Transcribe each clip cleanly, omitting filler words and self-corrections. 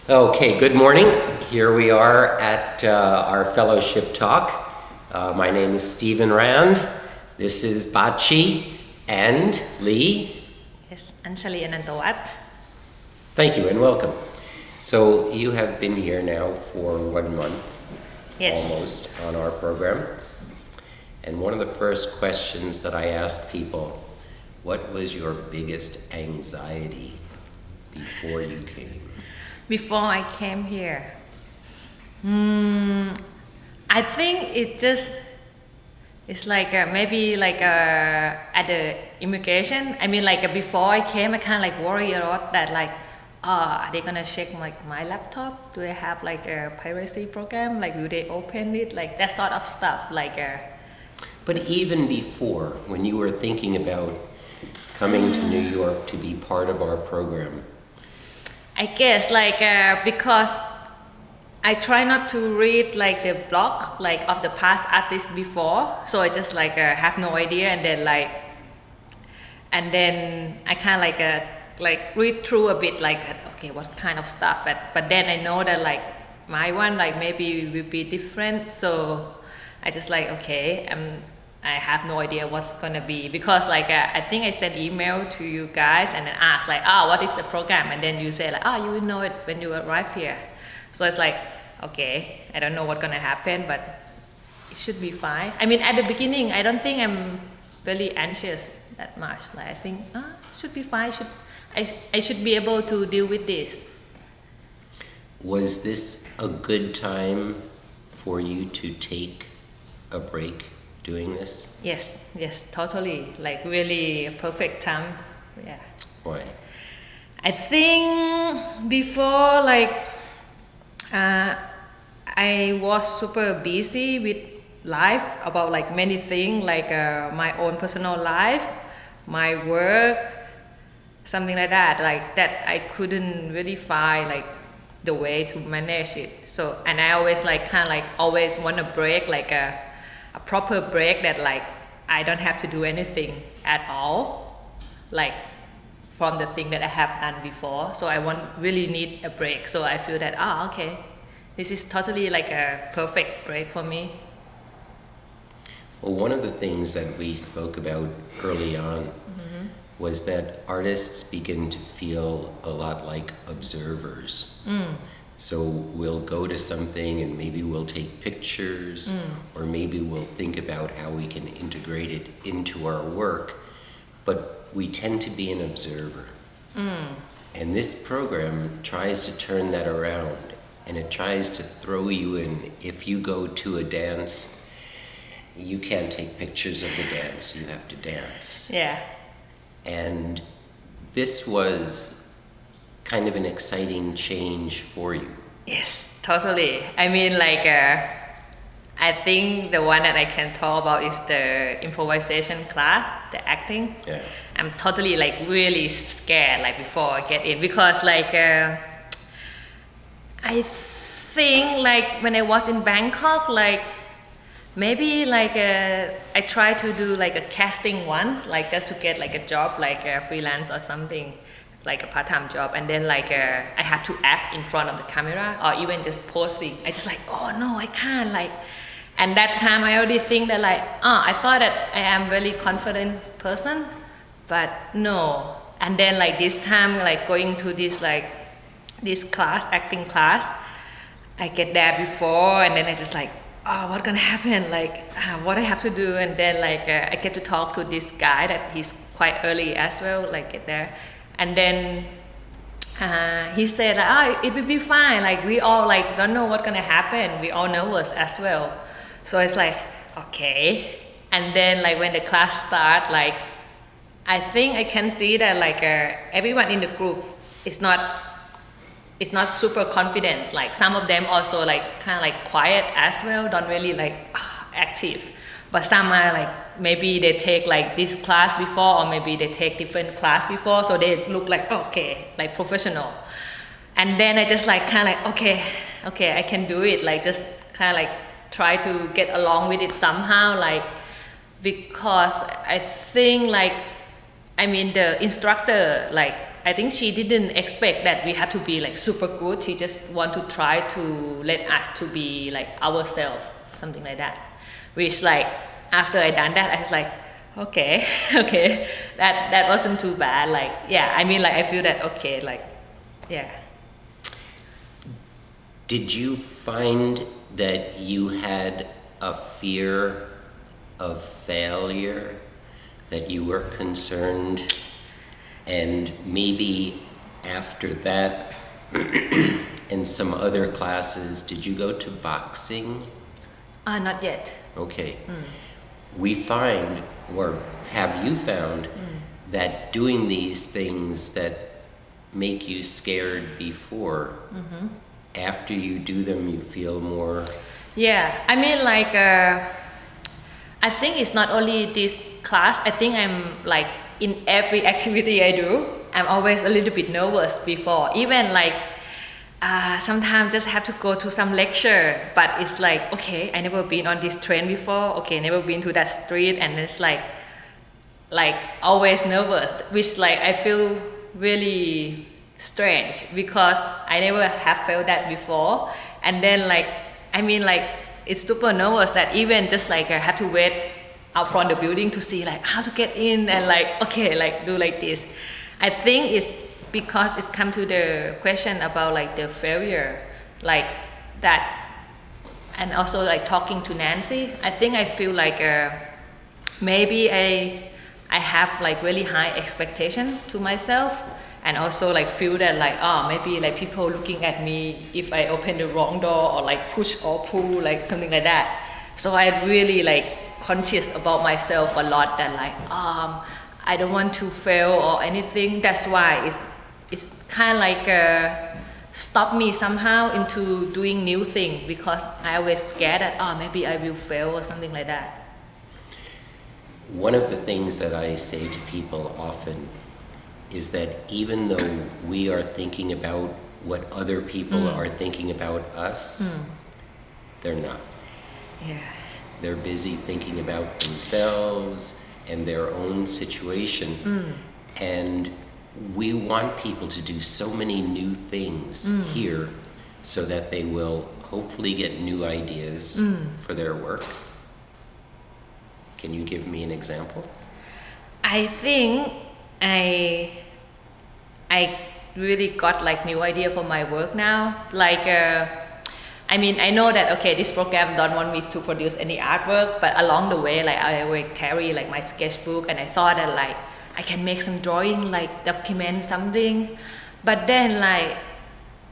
Okay, good morning. Here we are at our fellowship talk. My name is Stephen Rand. This is Bachi and Lee. Yes, Anjali anantawat. Thank you and welcome. So you have been here now for 1 month, Yes. almost, on our program. And one of the first questions that I asked people, what was your biggest anxiety before you came? Before I came here, I think it's like maybe like at the immigration. I mean, like before I came, I kind of like worry a lot that like, are they gonna check my laptop? Do they have like a piracy program? Like, will they open it? Like that sort of stuff. But even before, when you were thinking about coming to New York to be part of our program, I guess like because I try not to read like the blog like of the past artists before, so I just like have no idea, and then I kind of like read through a bit like okay, what kind of stuff, but then I know that like my one like maybe will be different, so I just like okay, I have no idea what's gonna be, because like I think I sent email to you guys and then asked like what is the program, and then you say like you will know it when you arrive here. So it's like okay, I don't know what's gonna happen, but it should be fine. I mean, at the beginning I don't think I'm really anxious that much. Like I think it should be fine. I should be able to deal with this. was this a good time for you to take a break doing this? Yes, totally. Like really a perfect time. Yeah. Why? I think before like I was super busy with life about like many things, like my own personal life, my work, something like that. Like that I couldn't really find like the way to manage it. So, and I always like kind of like always want a break, like a proper break that like I don't have to do anything at all, like from the thing that I have done before. So I really need a break. So I feel that okay, this is totally like a perfect break for me. Well, one of the things that we spoke about early on was that artists begin to feel a lot like observers. So we'll go to something and maybe we'll take pictures, or maybe we'll think about how we can integrate it into our work, but we tend to be an observer. And this program tries to turn that around, and it tries to throw you in. If you go to a dance, you can't take pictures of the dance, you have to dance. Yeah. And this was kind of an exciting change for you. Yes, totally. I mean, like, I think the one that I can talk about is the improvisation class, the acting. Yeah. I'm totally like really scared like before I get in, because like I think like when I was in Bangkok, like maybe like I tried to do like a casting once, like just to get like a job, like a freelance or something, like a part-time job, and then like I have to act in front of the camera or even just posing. I just like no, I can't, like, and that time I already think that like I thought that I am really confident person, but no. And then like this time, like going to this class, acting class, I get there before, and then I just like what's gonna happen, like what I have to do, and then like I get to talk to this guy that he's quite early as well, like get there, and then he said like, it will be fine, like we all like don't know what's gonna happen, we all nervous as well. So it's like okay, and then like when the class start, like I think I can see that like everyone in the group is not super confident. Like some of them also like kind of like quiet as well, don't really like active. But some are like maybe they take like this class before, or maybe they take different class before, so they look like okay, like professional. And then I just like kind of like okay, I can do it. Like just kind of like try to get along with it somehow, like because I think like I mean the instructor like I think she didn't expect that we have to be like super good. She just want to try to let us to be like ourselves, something like that. Which like after I done that, I was like, okay, okay, that wasn't too bad. Like yeah, I mean like I feel that okay, like yeah. Did you find that you had a fear of failure, that you were concerned, and maybe after that and some other classes, did you go to boxing? Not yet. Okay. We find, or have you found, that doing these things that make you scared before, after you do them, you feel more... Yeah, I mean like, I think it's not only this class, I think I'm like, in every activity I do, I'm always a little bit nervous before. Even like, sometimes just have to go to some lecture, but it's like, okay, I never been on this train before, okay, never been to that street, and it's like always nervous, which like I feel really strange because I never have felt that before. And then like, I mean like, it's super nervous that even just like I have to wait out front the building to see like how to get in and like, okay, like do like this. I think it's because it's come to the question about like the failure, like that, and also like talking to Nancy. I think I feel like maybe I have like really high expectation to myself, and also like feel that like, oh, maybe like people looking at me if I open the wrong door or like push or pull, like something like that. So I really like conscious about myself a lot, that like I don't want to fail or anything. That's why it's kind of like stop me somehow into doing new thing, because I always scared that maybe I will fail or something like that. One of the things that I say to people often is that even though we are thinking about what other people are thinking about us, they're not. Yeah. They're busy thinking about themselves and their own situation. And we want people to do so many new things here so that they will hopefully get new ideas for their work. Can you give me an example? I think I really got like new idea for my work now. Like, I mean, I know that, okay, this program don't want me to produce any artwork, but along the way, like I will carry like my sketchbook, and I thought that like I can make some drawing, like document something. But then like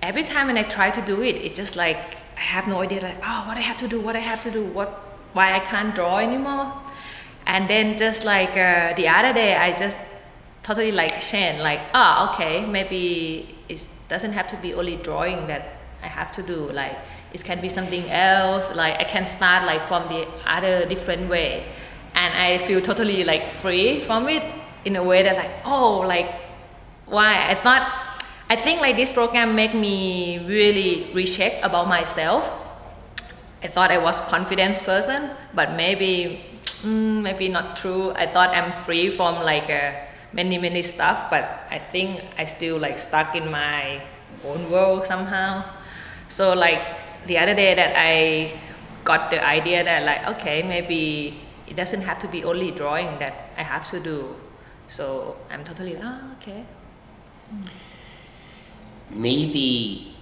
every time when I try to do it, it's just like I have no idea, like, what I have to do, why I can't draw anymore. And then just like the other day, I just totally like changed, like, okay, maybe it doesn't have to be only drawing that I have to do, like it can be something else, like I can start like from the other different way, and I feel totally like free from it in a way that like, like why I think like this program make me really recheck about myself. I thought I was confident person, but maybe not true. I thought I'm free from like many stuff, but I think I still like stuck in my own world somehow. So like the other day that I got the idea that like, okay, maybe it doesn't have to be only drawing that I have to do. So I'm totally okay. Maybe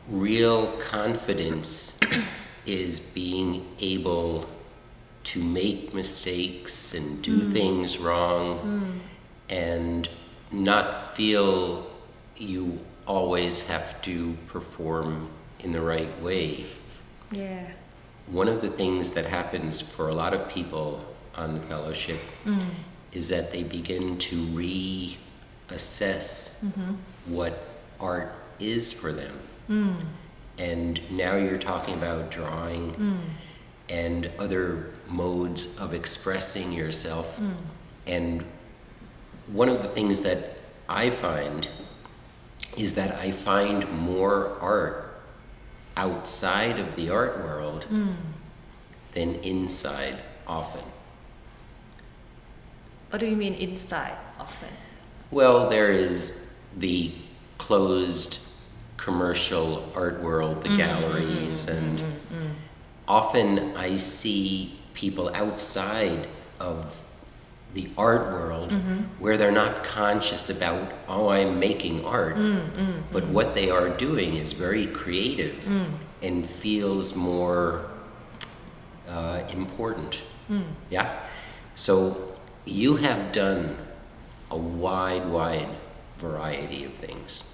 real confidence is being able to make mistakes and do things wrong and not feel you always have to perform in the right way. Yeah. One of the things that happens for a lot of people on the fellowship is that they begin to reassess what art is for them. And now you're talking about drawing and other modes of expressing yourself. And one of the things that I find is that I find more art outside of the art world than inside often. What do you mean inside often? Well, there is the closed commercial art world, the galleries, and often I see people outside of the art world where they're not conscious about, oh, I'm making art, but what they are doing is very creative and feels more important. Yeah? So you have done a wide variety of things.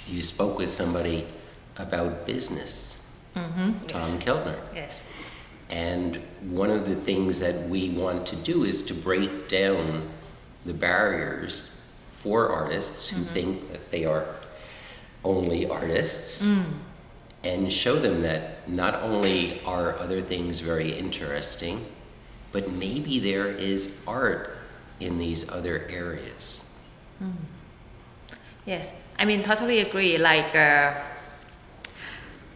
You spoke with somebody about business, Tom Keltner. Yes. And one of the things that we want to do is to break down the barriers for artists who think that they are only artists and show them that not only are other things very interesting, but maybe there is art in these other areas. Yes, I mean, totally agree. Like,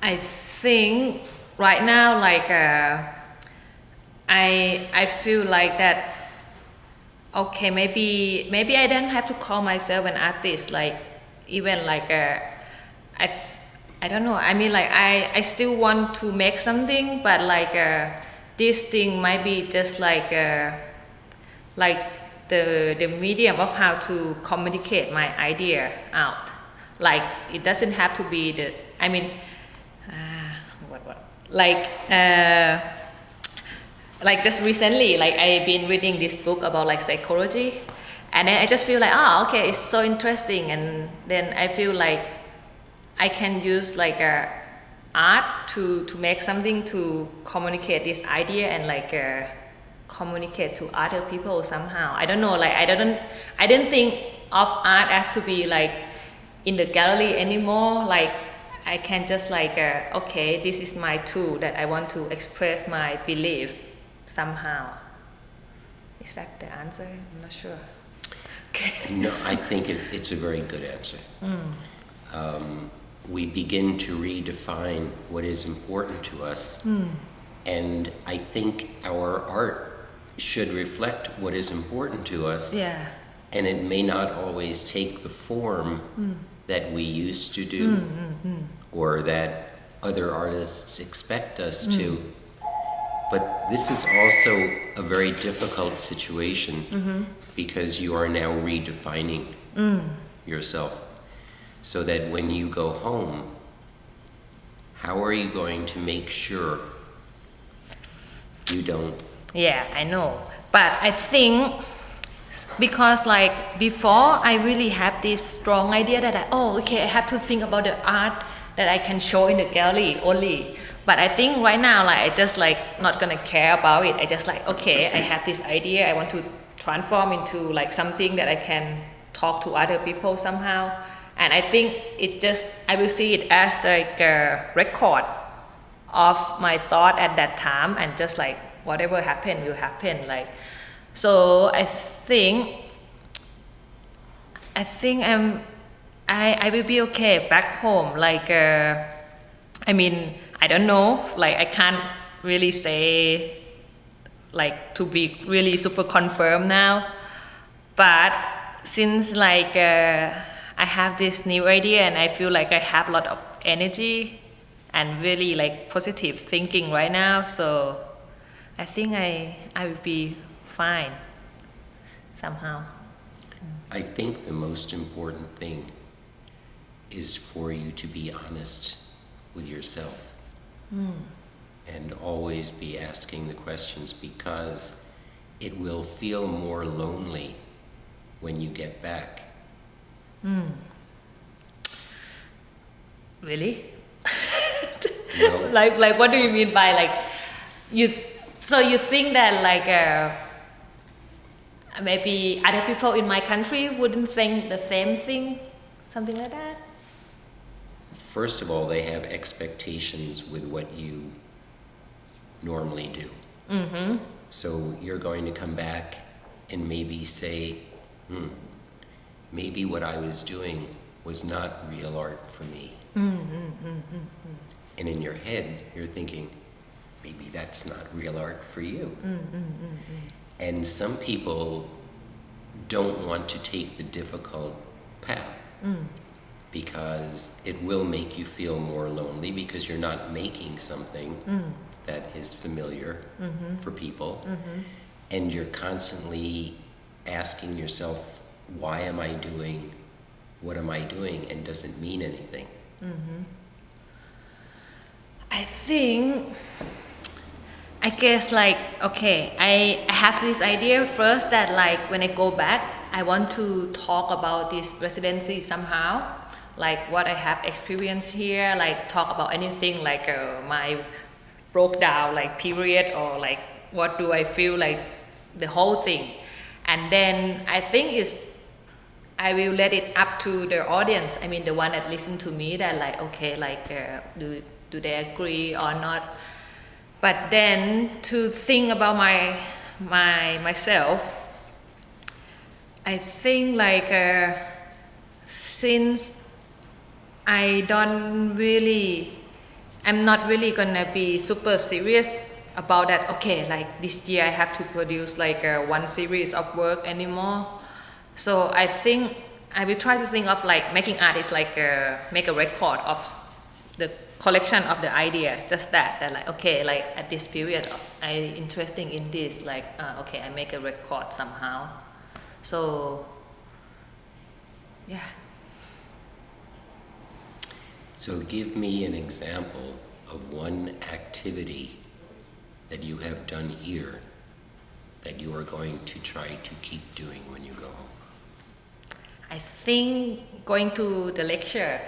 I think right now, like, I feel like that. Okay, maybe I don't have to call myself an artist. Like, even like, I don't know. I mean, like, I still want to make something, but like, this thing might be just like the medium of how to communicate my idea out. Like, it doesn't have to be the, I mean, like just recently, like I've been reading this book about like psychology, and then I just feel like, okay, it's so interesting, and then I feel like I can use like art to make something to communicate this idea and like communicate to other people somehow. I don't know, like I didn't think of art as to be like in the gallery anymore. Like I can just like okay, this is my tool that I want to express my belief somehow. Is that the answer? I'm not sure. Okay. No, I think it's a very good answer. We begin to redefine what is important to us, and I think our art should reflect what is important to us. Yeah. And it may not always take the form that we used to do or that other artists expect us to. But this is also a very difficult situation because you are now redefining yourself. So that when you go home, how are you going to make sure you don't? Yeah, I know. But I think because like before I really have this strong idea that I have to think about the art that I can show in the gallery only. But I think right now, like I just like not gonna care about it. I just like, okay, I have this idea, I want to transform into like something that I can talk to other people somehow. And I think I will see it as like a record of my thought at that time, and just like whatever happen will happen. Like, so I think I will be okay back home. Like, I mean, I don't know. Like, I can't really say like to be really super confirmed now. But since like I have this new idea and I feel like I have a lot of energy and really like positive thinking right now, so I think I will be fine somehow. I think the most important thing is for you to be honest with yourself and always be asking the questions, because it will feel more lonely when you get back. Really? No. Like what do you mean by like so you think that like maybe other people in my country wouldn't think the same thing, something like that? First of all, they have expectations with what you normally do. So you're going to come back and maybe say, maybe what I was doing was not real art for me. And in your head, you're thinking, maybe that's not real art for you. And some people don't want to take the difficult path. Because it will make you feel more lonely because you're not making something that is familiar for people. And you're constantly asking yourself, why am I doing what am I doing, and does it mean anything? I guess like, okay, I have this idea first that like when I go back, I want to talk about this residency somehow, like what I have experienced here, like talk about anything like my broke down like period, or like what do I feel like the whole thing. And then I think I will let it up to the audience, I mean the one that listen to me, that like, okay, like do they agree or not. But then to think about myself, I think like since I'm not really gonna be super serious about that, okay, like this year I have to produce like one series of work anymore. So I think I will try to think of like making art is like make a record of the collection of the idea, just that like, okay, like at this period I interested in this, like okay, I make a record somehow. So yeah. So give me an example of one activity that you have done here that you are going to try to keep doing when you go home. I think going to the lecture,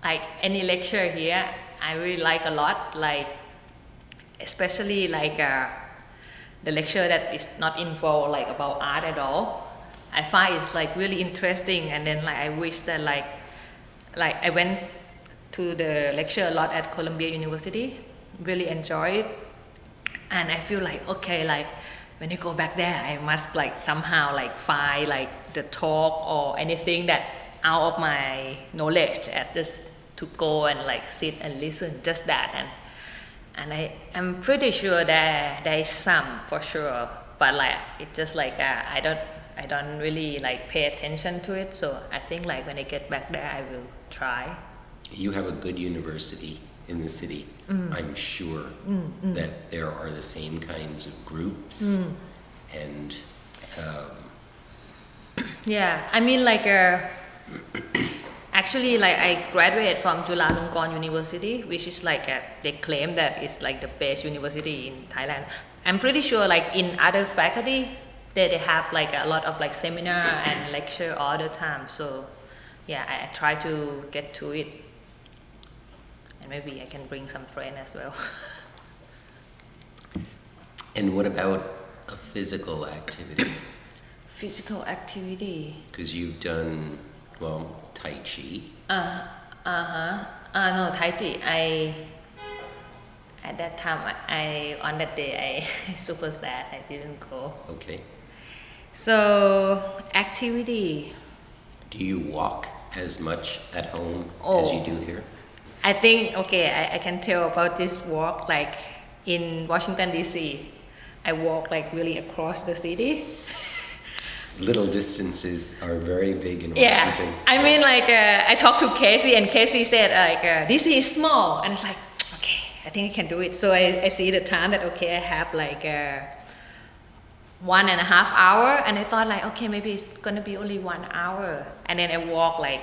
like any lecture here, I really like a lot, like especially like the lecture that is not involved like about art at all. I find it's like really interesting, and then like I wish that like I went to the lecture a lot at Columbia University, really enjoyed it, and I feel like, okay, like when you go back there, I must like somehow like find like the talk or anything that out of my knowledge at this, to go and like sit and listen, just that. And I'm pretty sure that there is some for sure, but like it's just like I don't really like pay attention to it. So I think like when I get back there, I will try. You have a good university in the city. I'm sure that there are the same kinds of groups and yeah, I mean like actually like I graduated from Chulalongkorn University, which is like they claim that it's like the best university in Thailand. I'm pretty sure like in other faculty they have like a lot of like seminar and lecture all the time. So yeah, I try to get to it, and maybe I can bring some friends as well. And what about a physical activity? Physical activity. Because you've done, well, Tai Chi. No, Tai Chi. At that time, on that day, I super sad. I didn't go. Okay. So activity. Do you walk as much at home as you do here? I think, okay, I can tell about this walk. Like in Washington D.C., I walk like really across the city. Little distances are very big in Yeah, Washington. I mean like I talked to Casey, and Casey said like DC is small, and it's like, okay, I think I can do it. So I see the time that, okay, I have like 1.5 hours, and I thought like, okay, maybe it's gonna be only 1 hour, and then I walk like,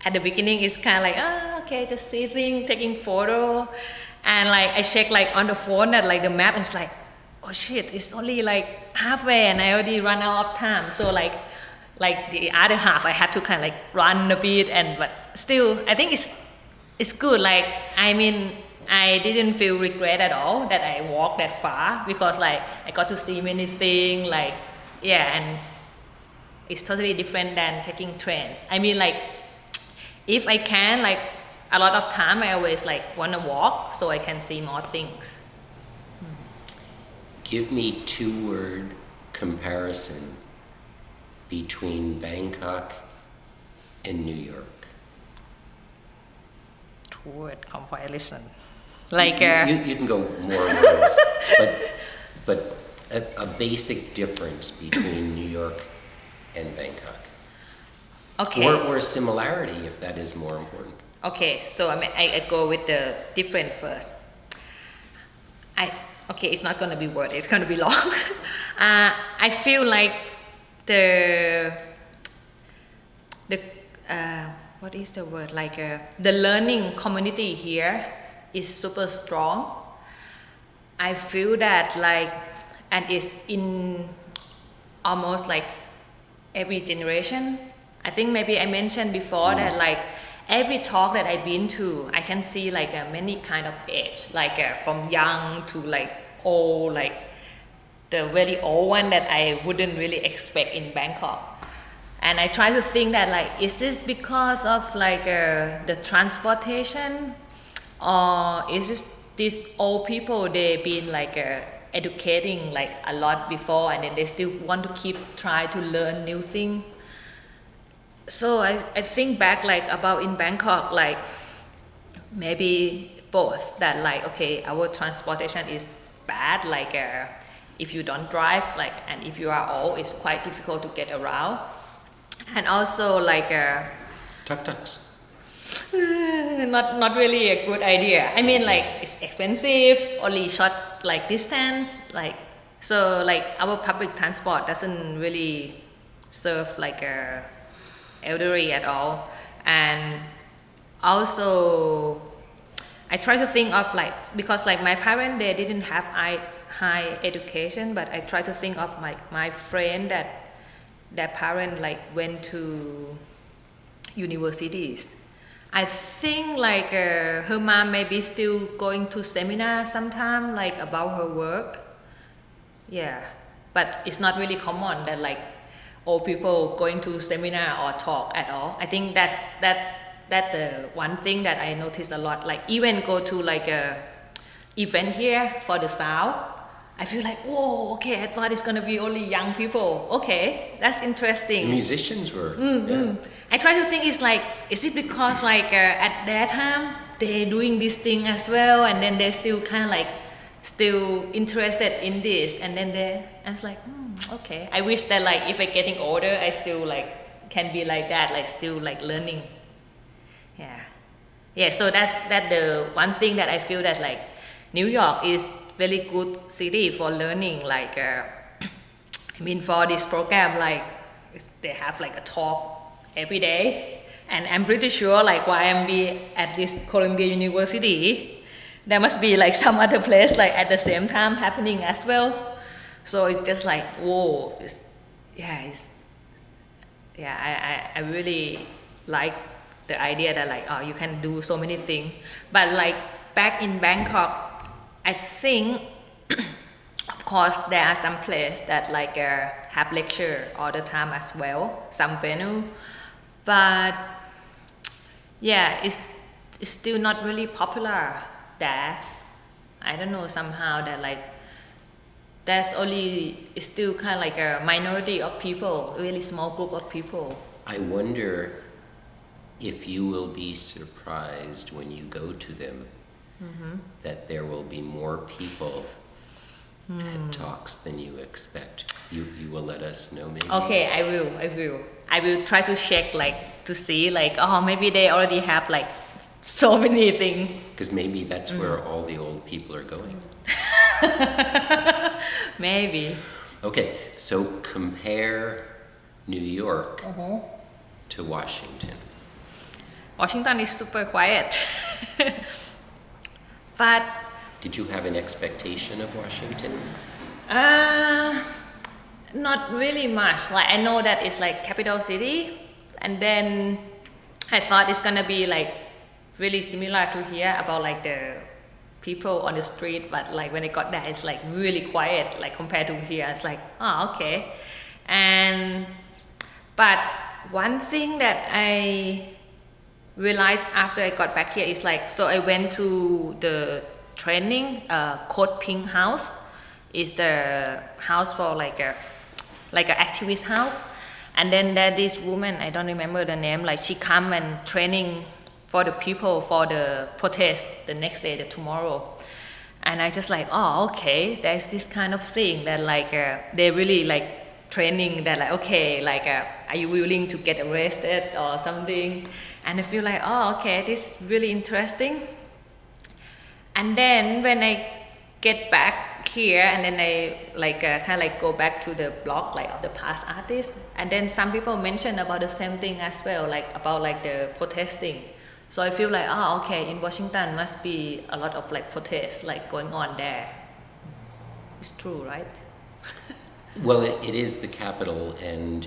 at the beginning it's kind of like, okay, just sitting, taking photo, and like I check like on the phone that like the map, and it's like, oh shit, it's only like halfway and I already run out of time. So like the other half I had to kind of like run a bit, but still I think it's good. Like, I mean, I didn't feel regret at all that I walked that far, because like I got to see many things, like, yeah, and it's totally different than taking trains. I mean, like, if I can, like a lot of time I always like want to walk so I can see more things. Give me 2-word comparison between Bangkok and New York. 2-word comparison. Like you can go more words, but a basic difference between New York and Bangkok. Okay. Or a similarity if that is more important. Okay, so I go with the different first. Okay, it's not gonna be word, it's gonna be long. I feel like the what is the word, like the learning community here is super strong. I feel that like, and it's in almost like every generation. I think maybe I mentioned before that like every talk that I've been to, I can see like many kind of age, like from young to like old, like the very old one that I wouldn't really expect in Bangkok. And I try to think that like, is this because of like the transportation, or is this these old people, they've been like educating like a lot before, and then they still want to keep try to learn new things. So I think back like about in Bangkok, like maybe both, that like, okay, our transportation is bad, like if you don't drive, like, and if you are old, it's quite difficult to get around. And also like Tuk-tuks. not really a good idea. I mean like it's expensive, only short like distance, like, so like our public transport doesn't really serve like elderly at all. And also I try to think of like, because like my parents, they didn't have high education, but I try to think of my friend that their parents like went to universities. I think like her mom may be still going to seminar sometime like about her work. Yeah, but it's not really common that like old people going to seminar or talk at all. I think that the one thing that I noticed a lot. Like even go to like a event here for the sound, I feel like, whoa, okay, I thought it's gonna be only young people. Okay, that's interesting. The musicians were. Yeah. I try to think, it's like, is it because like at that time they're doing this thing as well, and then they're still kind of like still interested in this, and then I was like, okay. I wish that like if I'm getting older, I still like can be like that, like still like learning. Yeah. So that's the one thing that I feel that like New York is very good city for learning. Like I mean, for this program, like they have like a talk every day, and I'm pretty sure like while I'm be at this Columbia University, there must be like some other place like at the same time happening as well. So it's just like, whoa, I really like the idea that like, oh, you can do so many things. But like back in Bangkok, I think of course there are some places that like have lecture all the time as well, some venue, but yeah, it's still not really popular there. I don't know, somehow that like there's only, it's still kind of like a minority of people, a really small group of people. I wonder if you will be surprised when you go to them, that there will be more people at talks than you expect. You will let us know maybe? Okay, I will try to check like to see like, oh, maybe they already have like so many things. Because maybe that's where all the old people are going. Maybe. Okay, so compare New York to Washington. Washington is super quiet. But did you have an expectation of Washington? Not really much. Like I know that it's like capital city, and then I thought it's gonna be like really similar to here about like the people on the street, but like when I got there, it's like really quiet, like compared to here. It's like, oh, okay. But one thing that I realized after I got back here is like, so I went to the training, Code Pink House. Is the house for like a activist house. And then there's this woman, I don't remember the name, like she come and training for the people for the protest the next day, the tomorrow. And I just like, oh, okay, there's this kind of thing that like they really like training that like, okay, like are you willing to get arrested or something? And I feel like, oh, okay, this is really interesting. And then when I get back here, and then I like kind of like go back to the blog like of the past artists, and then some people mention about the same thing as well, like about like the protesting. So I feel like, oh, okay, in Washington must be a lot of like protests like going on there. It's true, right? Well, it is the capital, and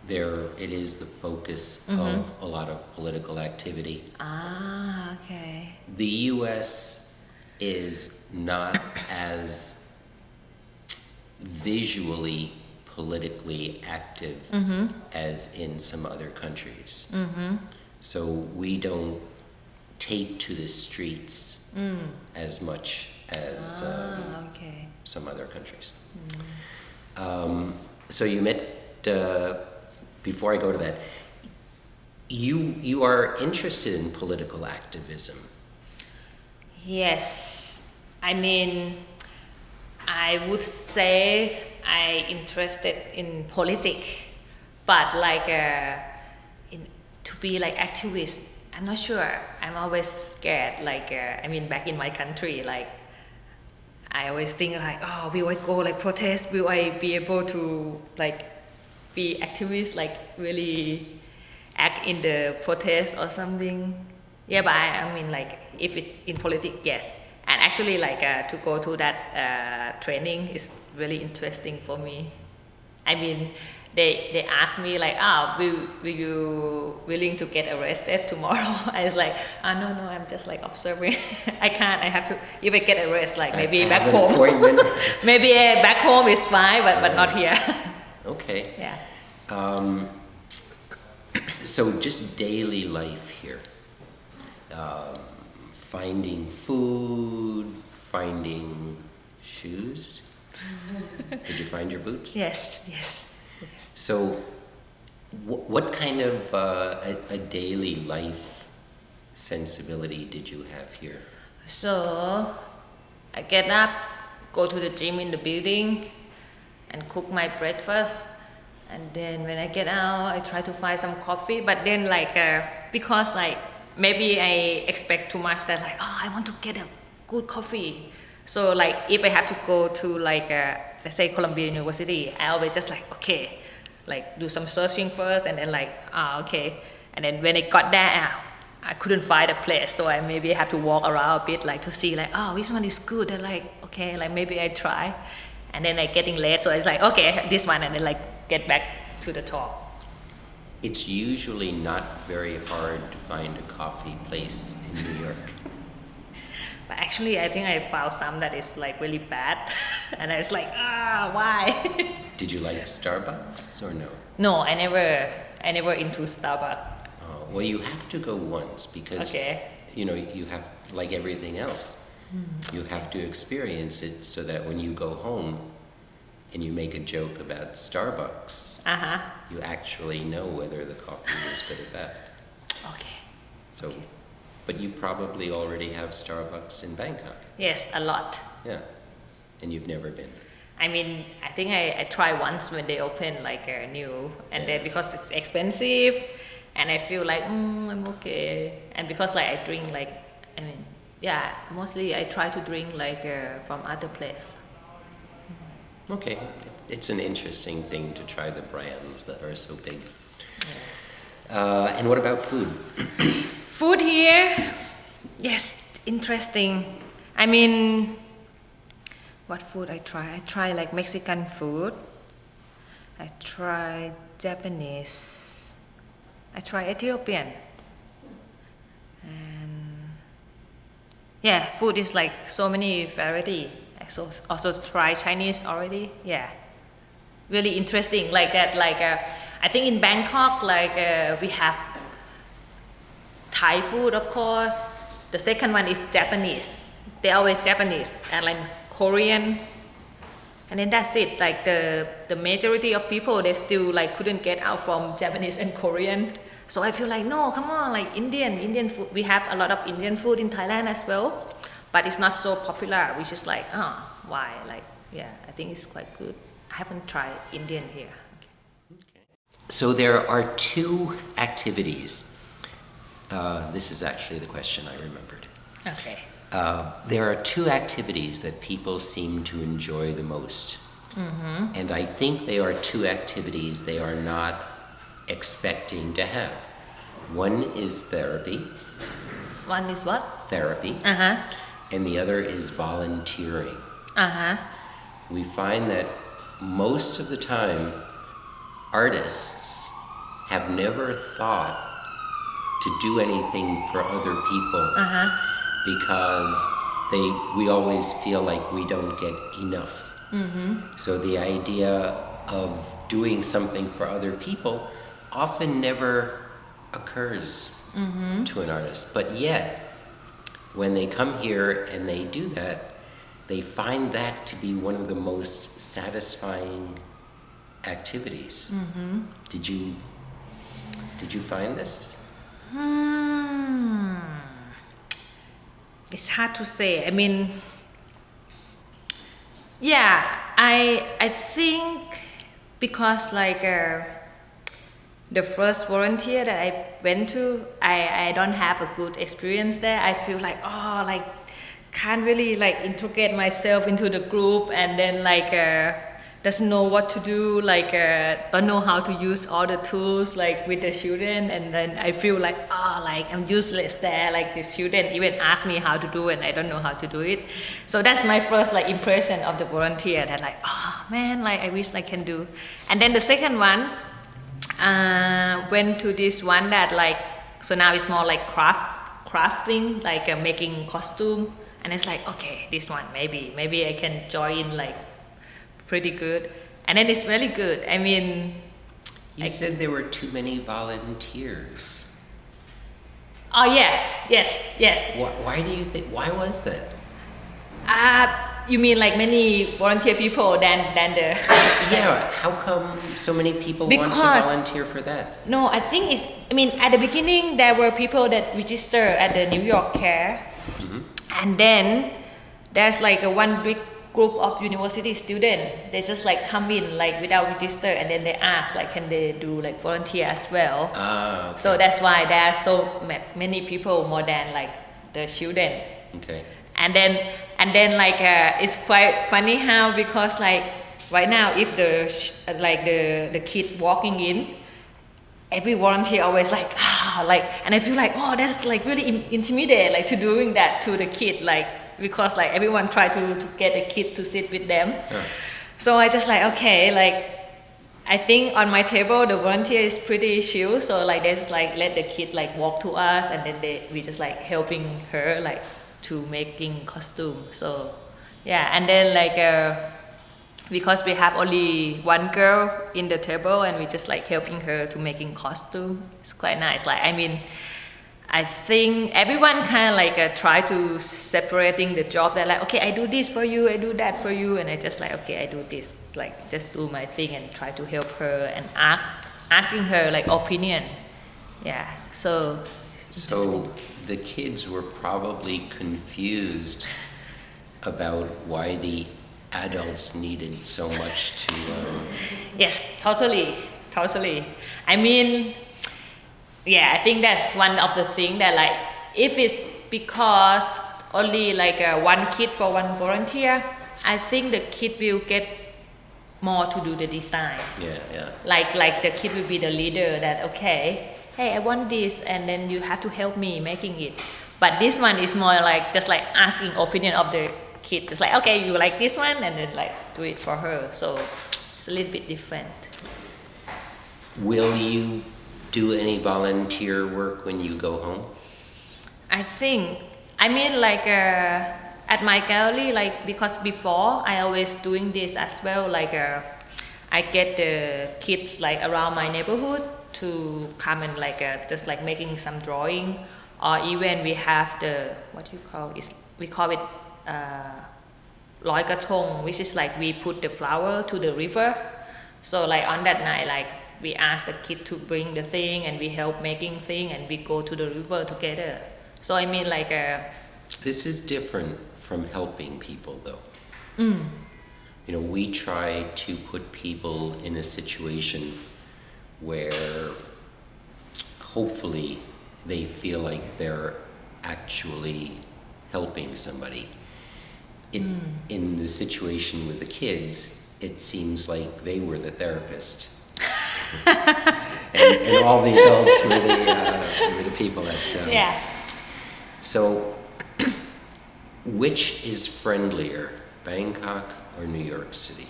it is the focus of a lot of political activity. Ah, okay. The U.S. is not as visually politically active as in some other countries. So we don't take to the streets as much as Okay. some other countries. So you met, before I go to that, you are interested in political activism. Yes, I mean, I would say I interested in politics, but like to be like activist, I'm not sure. I'm always scared. Like I mean, back in my country, like I always think like, oh, will I go like protest? Will I be able to like be activist, like really act in the protest or something? Yeah, but I mean like if it's in politics, yes. And actually like to go to that training is really interesting for me. I mean, they asked me like, will you willing to get arrested tomorrow? I was like, no, I'm just like observing. I can't. I have to. If I get arrested, like maybe back home. Maybe back home is fine, but not here. Okay. Yeah. So just daily life here. Finding food, finding shoes. Did you find your boots? Yes. So, what kind of a daily life sensibility did you have here? So, I get up, go to the gym in the building, and cook my breakfast. And then when I get out, I try to find some coffee. But then like because like maybe I expect too much that like, I want to get a good coffee. So like if I have to go to like let's say Columbia University, I always just like, okay, like do some searching first, and then like okay. And then when I got there, I couldn't find a place, so I maybe have to walk around a bit like to see like, which one is good, and like okay, like maybe I try. And then like getting late, so it's like, okay, this one, and then like get back to the talk. It's usually not very hard to find a coffee place in New York. But actually, I think I found some that is like really bad, and I was like, why? Did you like Starbucks or no? No, I never into Starbucks. Oh, well, you have to go once because you have, like everything else, you have to experience it so that when you go home and you make a joke about Starbucks, you actually know whether the coffee is good or bad. Okay. So, okay. But you probably already have Starbucks in Bangkok. Yes, a lot. Yeah, and you've never been. I mean, I think I tried once when they opened like a new, and then because it's expensive, and I feel like I'm okay, and because like I drink like, I mean, yeah, mostly I try to drink like from other place. Okay, it's an interesting thing to try the brands that are so big. Yeah. And what about food? Food here, yes, interesting. I mean, what food I try? I try like Mexican food. I try Japanese. I try Ethiopian. And yeah, food is like so many variety. I also try Chinese already. Yeah, really interesting like that. Like I think in Bangkok, like we have Thai food, of course. The second one is Japanese. They always Japanese, and like Korean, and then that's it. Like the majority of people, they still like couldn't get out from Japanese and Korean. So I feel like, no, come on, like Indian food. We have a lot of Indian food in Thailand as well, but it's not so popular. Which is like, why? Like, yeah, I think it's quite good. I haven't tried Indian here. So there are two activities. This is actually the question I remembered. Okay. There are two activities that people seem to enjoy the most. And I think they are two activities they are not expecting to have. One is therapy. One is what? Therapy. And the other is volunteering. We find that most of the time, artists have never thought to do anything for other people because we always feel like we don't get enough. So the idea of doing something for other people often never occurs to an artist. But yet, when they come here and they do that, they find that to be one of the most satisfying activities. Did you find this? It's hard to say. I mean, yeah, I think because like the first volunteer that I went to, I don't have a good experience there. I feel like, like can't really like integrate myself into the group, and then like doesn't know what to do, like don't know how to use all the tools like with the student, and then I feel like like I'm useless there, like the student even ask me how to do and I don't know how to do it. So that's my first like impression of the volunteer, that like man, like I wish I can do. And then the second one, went to this one that like, so now it's more like crafting, like making costume, and it's like, okay, this one maybe I can join, like pretty good. And then it's really good. I mean, you said there were too many volunteers. Oh yeah, yes. Why do you think? Why was that? You mean like many volunteer people than the? Yeah. How come so many people want to volunteer for that? No, I think it's. I mean, at the beginning there were people that register at the New York Care, and then there's like one big group of university students. They just like come in like without register, and then they ask like, can they do like volunteer as well? Okay. So that's why there are so many people more than like the student. Okay. And then like it's quite funny how, because like right now if the kid walking in, every volunteer always like like, and I feel like that's like really intimidating, like to doing that to the kid, like because like everyone try to get the kid to sit with them. So I just like, okay, like I think on my table the volunteer is pretty chill, so like they just like let the kid like walk to us, and then we just like helping her like to making costume. So yeah, and then like because we have only one girl in the table, and we just like helping her to making costume. It's quite nice. Like I mean, I think everyone kind of like try to separating the job. They're like, okay, I do this for you, I do that for you, and I just like, okay, I do this, like just do my thing and try to help her and asking her like opinion. Yeah, so the kids were probably confused about why the adults needed so much to. Yes, totally. I mean, yeah, I think that's one of the things that like, if it's because only like one kid for one volunteer, I think the kid will get more to do the design. Yeah. Like the kid will be the leader, that okay, hey, I want this, and then you have to help me making it. But this one is more like just like asking opinion of the kid. Just like, okay, you like this one, and then like do it for her. So it's a little bit different. Will you do any volunteer work when you go home? I think, I mean like at my gallery, like because before I always doing this as well, like I get the kids like around my neighborhood to come and like just like making some drawing, or even we have the, what do you call it? We call it Loi Katong, which is like we put the flower to the river. So like on that night, like we ask the kid to bring the thing, and we help making thing, and we go to the river together. So I mean like this is different from helping people though. we try to put people in a situation where hopefully they feel like they're actually helping somebody. In the situation with the kids, it seems like they were the therapist. and all the adults were the people that... Yeah. So, which is friendlier, Bangkok or New York City?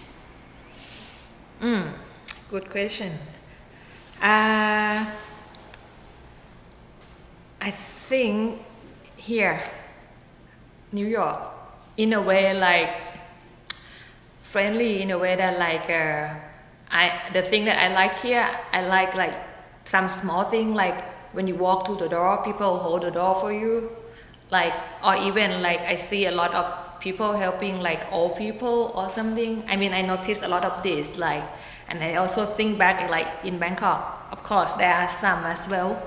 Good question. I think here, New York, in a way like friendly, in a way that like the thing that I like here, I like some small thing, like when you walk to the door, people hold the door for you, like, or even like I see a lot of people helping like old people or something. I mean, I noticed a lot of this, like, and I also think back like in Bangkok, of course there are some as well,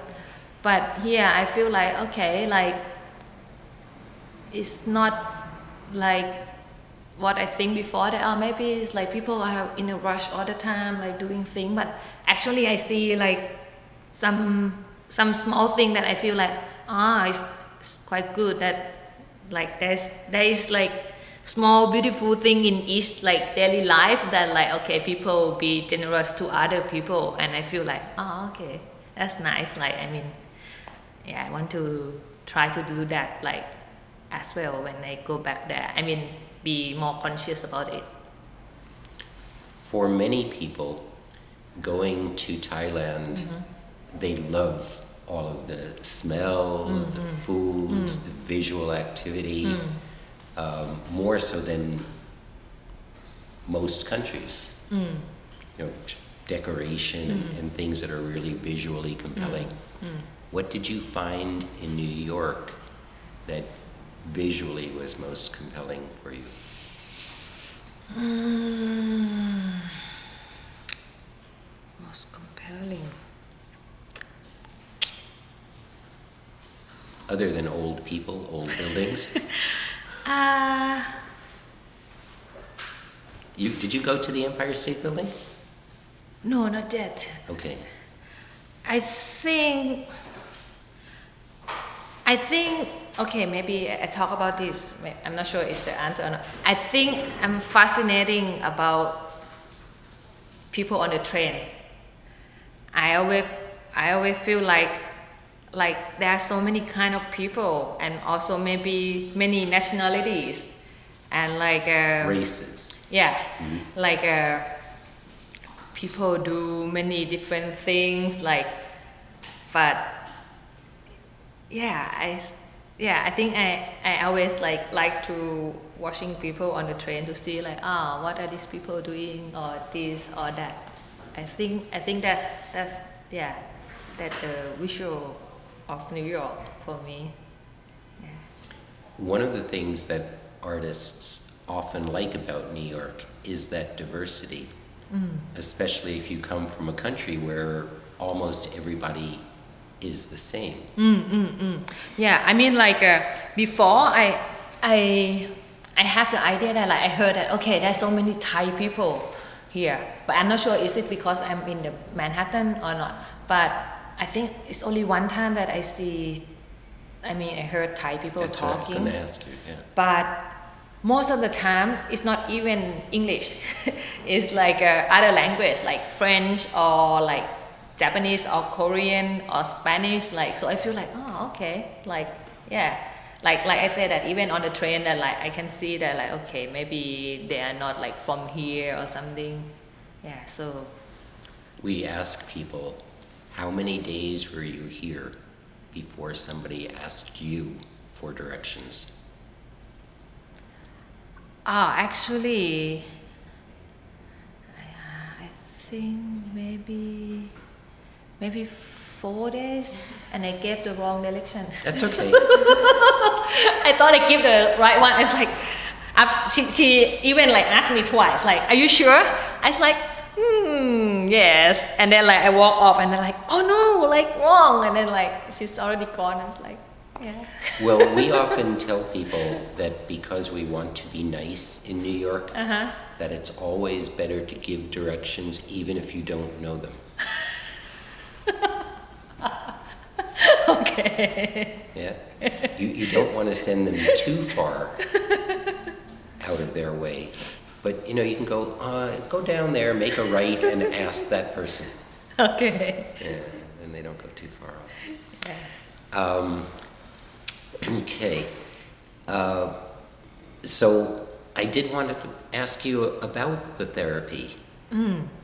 but here I feel like okay, like it's not like what I think before that maybe it's like people are in a rush all the time, like doing things, but actually I see like some small thing that I feel like it's quite good, that like there is like small beautiful thing in each like daily life, that like okay, people be generous to other people, and I feel like okay, that's nice. Like I mean, yeah, I want to try to do that like as well when I go back there. I mean, be more conscious about it. For many people, going to Thailand, they love all of the smells, the foods, the visual activity, more so than most countries. Decoration and things that are really visually compelling. What did you find in New York that visually was most compelling for you? Most compelling. Other than old people, old buildings? Did you go to the Empire State Building? No, not yet. Okay. I think, okay, maybe I talk about this. I'm not sure it's the answer or not. I think I'm fascinating about people on the train. I always feel like there are so many kind of people, and also maybe many nationalities, and like Races. yeah, like people do many different things, like, but I think I always like to watching people on the train to see like what are these people doing, or this or that. I think that's the visual of New York for me. Yeah. One of the things that artists often like about New York is that diversity, especially if you come from a country where almost everybody is the same. Yeah, I mean like before I have the idea that like I heard that okay, there's so many Thai people here, but I'm not sure is it because I'm in the Manhattan or not. But I think it's only one time that I heard Thai people That's talking. what I was going to ask you, yeah. But most of the time, it's not even English. It's like other language, like French or like Japanese or Korean or Spanish. Like, so I feel like, okay, like, yeah. Like I said that even on the train that like I can see that like, okay, maybe they are not like from here or something. Yeah, so. We ask people, how many days were you here before somebody asked you for directions? Actually, I think maybe 4 days, and I gave the wrong direction. That's okay. I thought I gave the right one. It's like, she even like asked me twice, like, are you sure? I was like, yes. And then like I walk off, and then like, oh no, like wrong. And then like she's already gone. I was like, yeah. Well, we often tell people that because we want to be nice in New York, that it's always better to give directions even if you don't know them. Okay. Yeah? You don't want to send them too far out of their way. But, you can go down there, make a right, and ask that person. Okay. Yeah, and they don't go too far off. Yeah. Okay. So I did want to ask you about the therapy.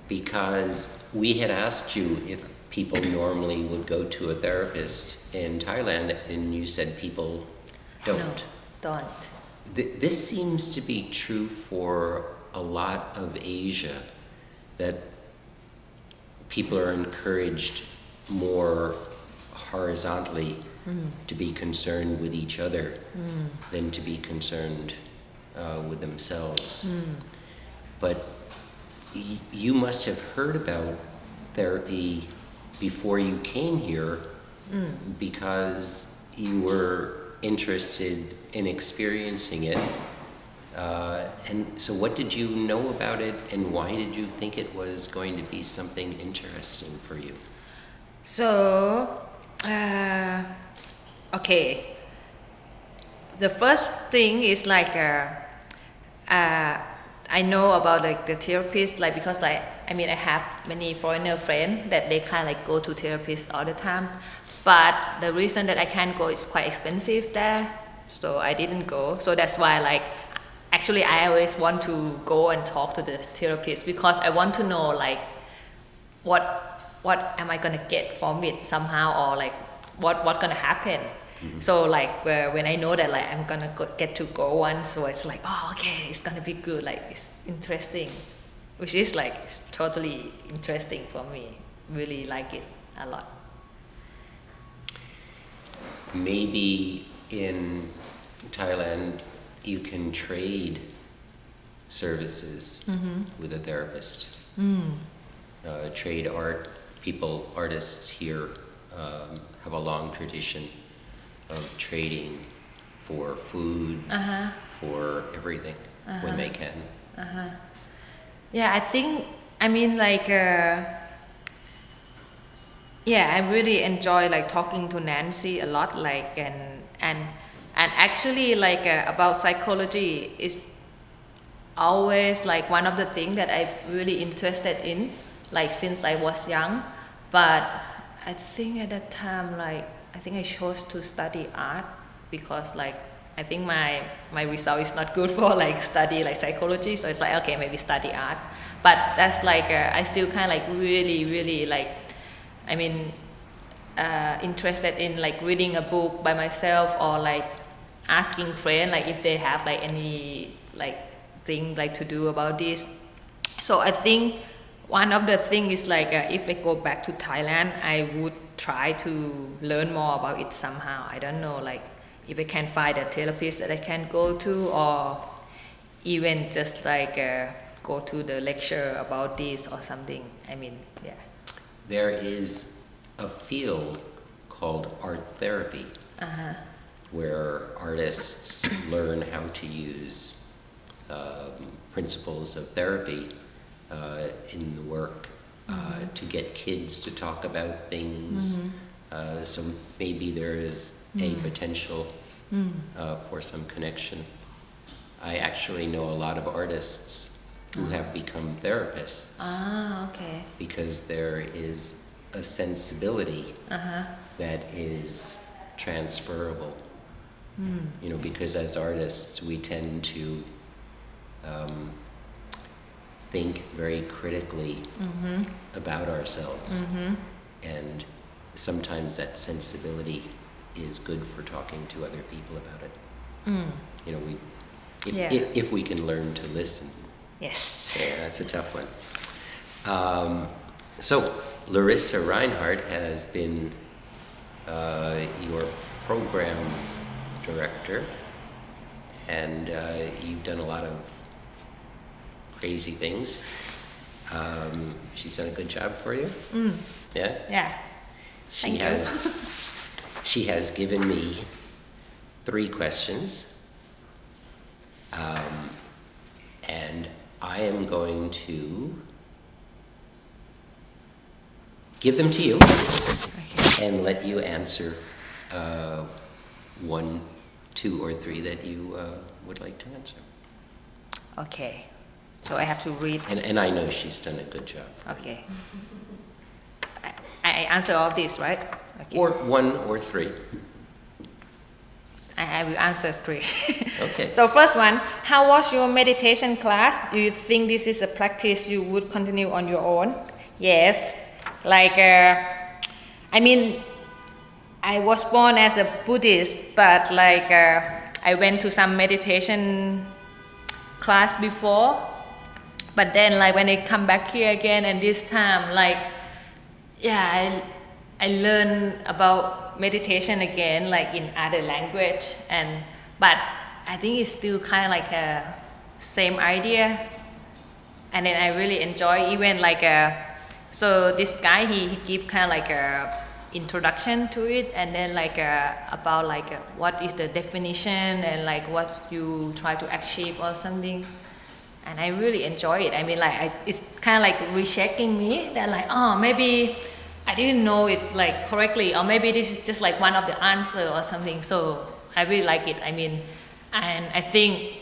Because we had asked you if people normally would go to a therapist in Thailand, and you said people don't. No, don't. This seems to be true for a lot of Asia, that people are encouraged more horizontally to be concerned with each other than to be concerned with themselves. But you must have heard about therapy before you came here because you were interested in experiencing it. And so what did you know about it, and why did you think it was going to be something interesting for you? So, okay. The first thing is like I know about like the therapist, like because I have many foreigner friends that they kind of like go to therapists all the time, but the reason that I can't go is quite expensive there, so I didn't go. So that's why like actually I always want to go and talk to the therapist because I want to know like what am I gonna get from it somehow, or like what's gonna happen. So like when I know that like I'm gonna get to go one, so it's like, oh okay, it's gonna be good, like it's interesting, which is like it's totally interesting for me. Really like it a lot. Maybe in Thailand you can trade services with a therapist. Trade artists here have a long tradition of trading for food, for everything when they can. Yeah, I think I really enjoy like talking to Nancy a lot, like and actually like about psychology is always like one of the things that I'm really interested in, like since I was young. But I think at that time, like I think I chose to study art because like I think my result is not good for like study like psychology, so it's like okay, maybe study art. But that's like I still kind of like really like interested in like reading a book by myself, or like asking friends like if they have like any like thing like to do about this. So I think one of the things is like if I go back to Thailand, I would try to learn more about it somehow. I don't know, like if I can find a therapist that I can go to, or even just like go to the lecture about this or something. Yeah. There is a field called art therapy, where artists learn how to use principles of therapy in the work to get kids to talk about things. So maybe there is a potential for some connection. I actually know a lot of artists who have become therapists. Okay. Because there is a sensibility that is transferable. Because as artists we tend to think very critically about ourselves, and sometimes that sensibility is good for talking to other people about it. If we can learn to listen. Yes. Yeah, that's a tough one. So Larissa Reinhardt has been your program director, and you've done a lot of crazy things. She's done a good job for you. Yeah. Yeah. She has given me 3 questions, and I am going to give them to you Okay. and let you answer 1, 2, or 3 that you would like to answer. Okay. So I have to read. And I know she's done a good job. Okay. I answer all this, right? Okay. Or 1 or 3. I will answer 3. Okay. So first one, how was your meditation class? Do you think this is a practice you would continue on your own? Yes. Like, I mean, I was born as a Buddhist, but like I went to some meditation class before. But then like when I come back here again, and this time like, yeah, I learned about meditation again, like in other language, but I think it's still kind of like a same idea, and then I really enjoy even like so this guy he give kind of like a introduction to it, and then like about like what is the definition and like what you try to achieve or something, and I really enjoy it. I mean like it's kind of like rechecking me that like, oh, maybe I didn't know it like correctly, or maybe this is just like one of the answer or something. So I really like it. I mean, and I think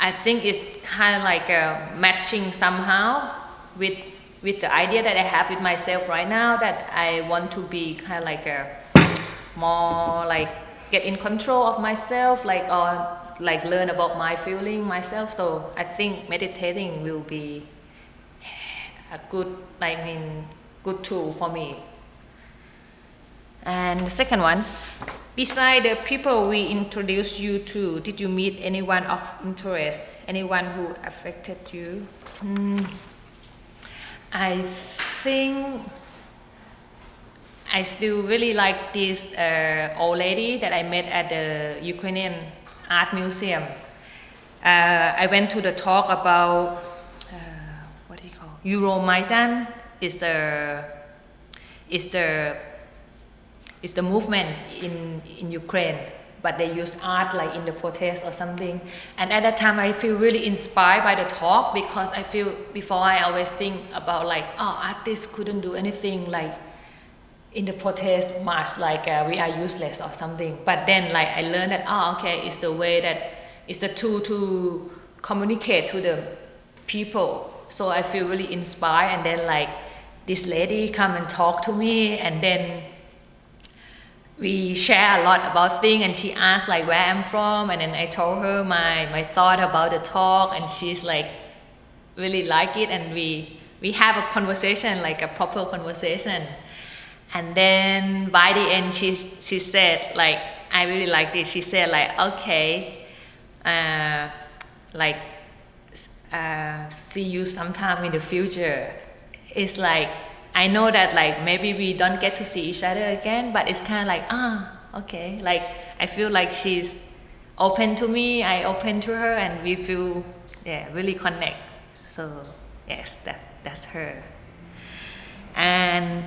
I think it's kind of like matching somehow with the idea that I have with myself right now, that I want to be kind of like more like get in control of myself, like or like learn about my feeling myself. So I think meditating will be a good, good tool for me. And the second one, beside the people we introduced you to, did you meet anyone of interest, anyone who affected you? I think I still really like this old lady that I met at the Ukrainian Art Museum. I went to the talk about what do you call Euromaidan is the movement in Ukraine, but they use art like in the protest or something. And at that time I feel really inspired by the talk, because I feel before I always think about like, oh, artists couldn't do anything like in the protest march, like we are useless or something. But then like I learned that, oh, okay, it's the way that it's the tool to communicate to the people. So I feel really inspired, and then like this lady come and talk to me, and then we share a lot about things, and she asked like where I'm from, and then I told her my thought about the talk, and she's like really like it, and we have a conversation, like a proper conversation. And then by the end she said like, I really like this. She said like, okay, like see you sometime in the future. It's like, I know that like maybe we don't get to see each other again, but it's kind of like, okay, like I feel like she's open to me, I open to her, and we feel really connect. So yes, that's her. And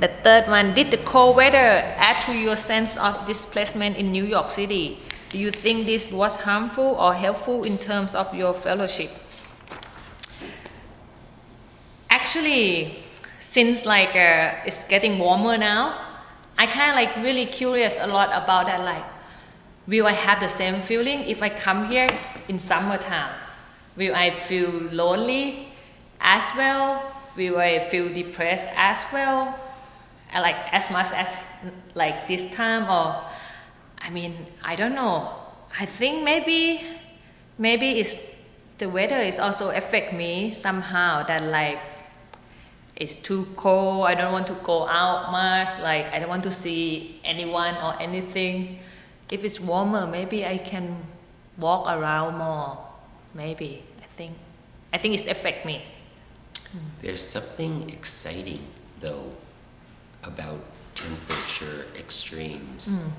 the third one, did the cold weather add to your sense of displacement in New York City? Do you think this was harmful or helpful in terms of your fellowship? Actually, since like it's getting warmer now, I kind of like really curious a lot about that, like, will I have the same feeling if I come here in summertime? Will I feel lonely as well? Will I feel depressed as well? Like as much as like this time? Or I mean, I don't know. I think maybe it's the weather is also affect me somehow, that like it's too cold, I don't want to go out much, like I don't want to see anyone or anything. If it's warmer, maybe I can walk around more. Maybe, I think it affect me. There's something exciting though about temperature extremes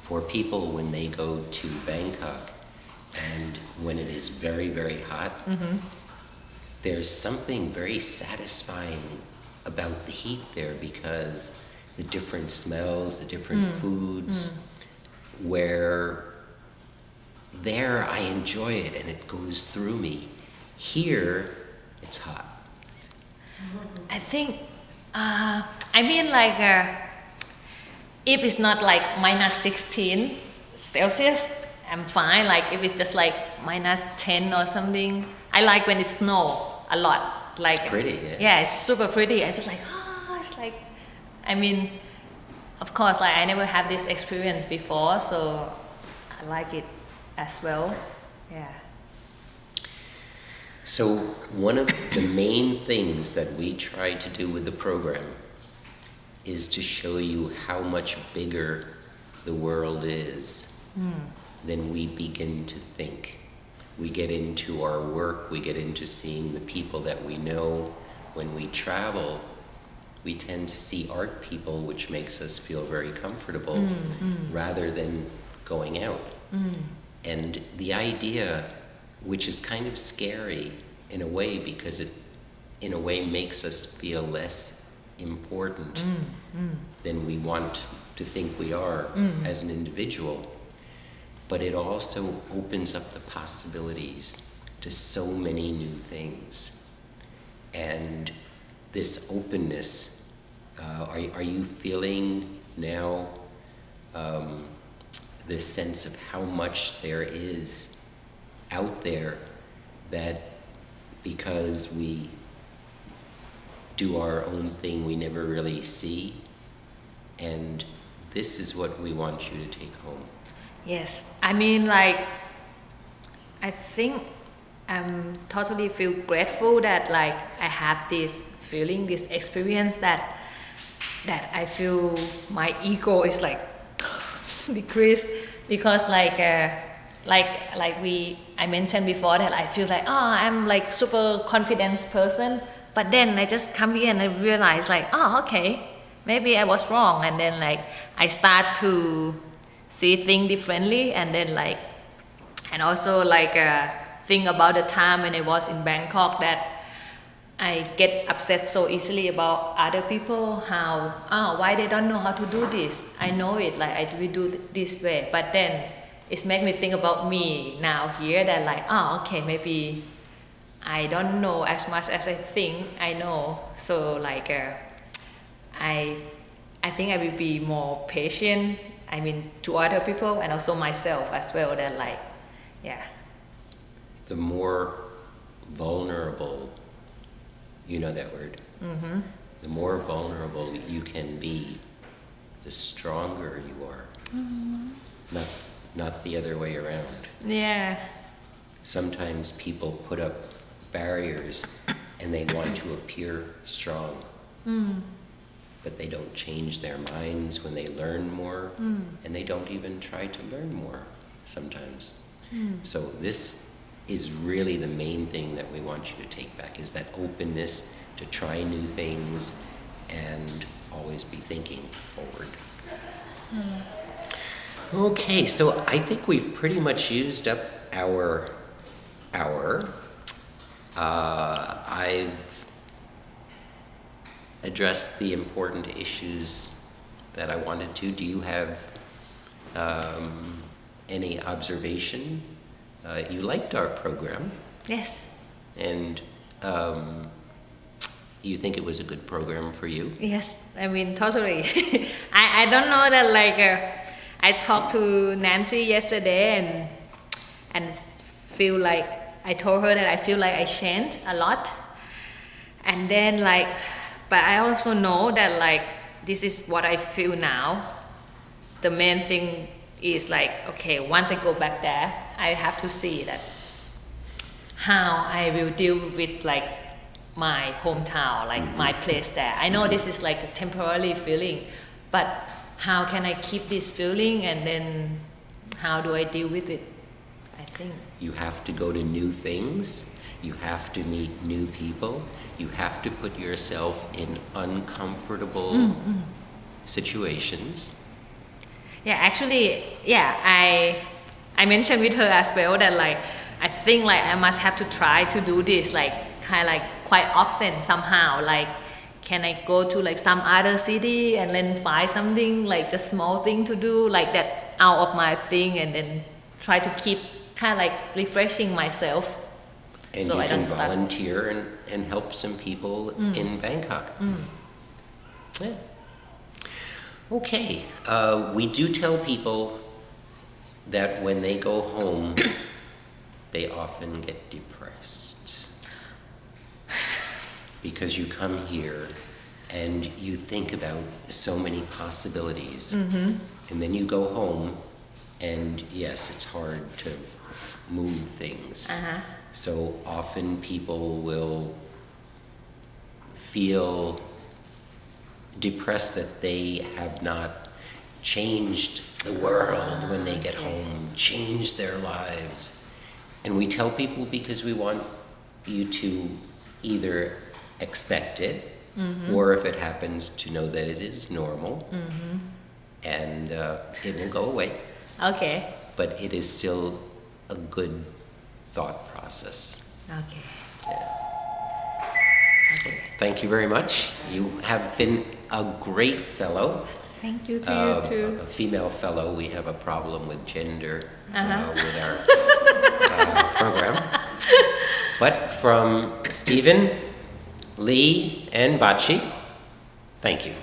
for people when they go to Bangkok, and when it is very, very hot. There's something very satisfying about the heat there, because the different smells, the different foods, where there I enjoy it and it goes through me. Here, it's hot. I think, I mean like, if it's not like minus 16 Celsius, I'm fine. Like if it's just like minus 10 or something, I like when it snow a lot. Like It's pretty, yeah. Yeah, it's super pretty. It's just like, it's like, I mean, of course, I never had this experience before, so I like it as well. Yeah. So one of the main things that we try to do with the program is to show you how much bigger the world is than we begin to think. We get into our work, we get into seeing the people that we know. When we travel, we tend to see art people, which makes us feel very comfortable rather than going out. And the idea, which is kind of scary in a way, because it in a way makes us feel less important than we want to think we are as an individual. But it also opens up the possibilities to so many new things. And this openness, are you feeling now this sense of how much there is out there, that because we do our own thing we never really see, and this is what we want you to take home? Yes, I mean like, I think I'm totally feel grateful that like I have this feeling, this experience that I feel my ego is like decreased, because like I mentioned before that I feel like I'm like super confident person, but then I just come here and I realize like okay, maybe I was wrong, and then like I start to see things differently, and then like, and also like think about the time when I was in Bangkok, that I get upset so easily about other people, how why they don't know how to do this. I know it, like we do this way, but then it's make me think about me now here, that like okay, maybe I don't know as much as I think I know. So like I think I will be more patient, I mean, to other people and also myself as well, that like, yeah. The more vulnerable, you know that word, the more vulnerable you can be, the stronger you are. Not the other way around. Yeah. Sometimes people put up barriers and they want to appear strong, but they don't change their minds when they learn more, and they don't even try to learn more sometimes. So this is really the main thing that we want you to take back, is that openness to try new things and always be thinking forward. Okay, so I think we've pretty much used up our hour. I've addressed the important issues that I wanted to. Do you have any observation? You liked our program. Yes. And you think it was a good program for you? Yes, I mean, totally. I don't know that like, I talked to Nancy yesterday and feel like, I told her that I feel like I changed a lot. And then like, but I also know that like, this is what I feel now. The main thing is like, okay, once I go back there, I have to see that how I will deal with like my hometown, like my place there. I know this is like a temporary feeling, but how can I keep this feeling, and then how do I deal with it? I think you have to go to new things. You have to meet new people. You have to put yourself in uncomfortable situations. Yeah, actually, yeah, I mentioned with her as well that like, I think like I must have to try to do this like kind of like quite often somehow. Like, can I go to like some other city and then find something like a small thing to do like that out of my thing, and then try to keep kind of like refreshing myself. And So you I can don't start. volunteer and help some people in Bangkok. Yeah. Okay. We do tell people that when they go home, they often get depressed. Because you come here and you think about so many possibilities. And then you go home, and yes, it's hard to move things. So often people will feel depressed that they have not changed the world when they get home, changed their lives. And we tell people because we want you to either expect it, or if it happens, to know that it is normal, and it will go away. Okay. But it is still a good thought process. Okay. Thank you very much. You have been a great fellow. Thank you to you too. A female fellow. We have a problem with gender with our program. But from Stephen, Lee, and Bachi, thank you.